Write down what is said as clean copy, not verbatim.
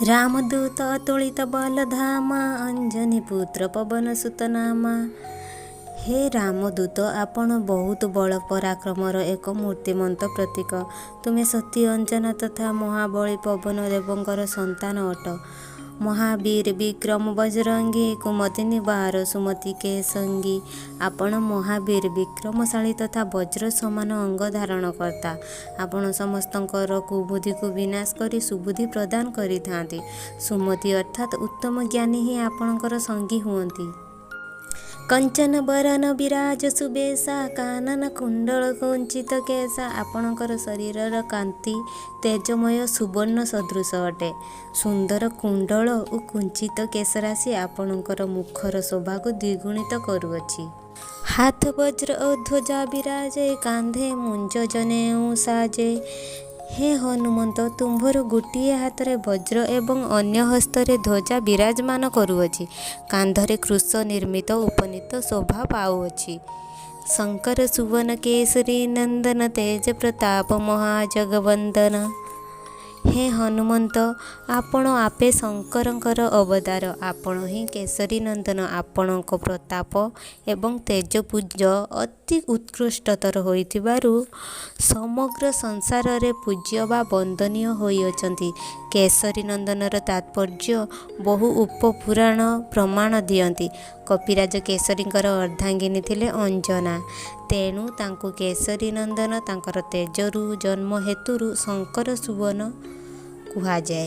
रामदूत अतुलित बलधामा अंजनी पुत्र पवन सुत नामा। हे रामदूत आपण बहुत बल पराक्रमर एक मूर्तिमंत प्रतीक। तुमे सती अंजना तथा महाबली पवन देवंकर संतान अट। महावीर विक्रम बजरंगी कुमतिनी बार सुमति के संगी। आपण महावीर विक्रमशाली तथा वज्र समान अंग धारण करता। आपण समस्तंकर कुबुद्धि को विनाश करी सुबुद्धि प्रदान करिथांती। सुमति अर्थात उत्तम ज्ञानी ही आपणकर संगी हुअंती। कंचन बरन विराज सुबेशा कानन कुंडल कुंचित केशा। आपणकर शरीरर कांति तेजमय सुवर्ण सदृश अटे। सुंदर कुंडल और कुंचित केशराशि आपणकर मुखर शोभा को द्विगुणित करुअछि। हाथ वज्र और ध्वजा विराजे कांधे मुंज जनेऊ साजे। हे हनुमंत तुम्भर गोटे हाथ में वज्र एवं अन्य हस्तरे ध्वजा विराजमान करुअछि। कांधरे कृश निर्मित उपनीत शोभा पाउअछि। शंकर सुवन केसरी नंदन तेज प्रताप महाजगवंदन। हे हनुमंत आपण आपे शंकरंकर अवतार। आपण ही केसरी नंदन। आपणक प्रताप एवं तेजपुंज अति उत्कृष्टतर होइथिबारु समग्र संसार रे पूज्य बा वंदनीय होइअछंती। केसरी नंदनर तात्पर्य बहु उपपुराण प्रमाण दियंती। कपिराज केसरींकर अर्धांगिनी थिले अंजना। तेणु तांको केसरी नंदन तांकर तेजरु जन्म हेतुरु शंकर सुवन कुहाଯାଏ।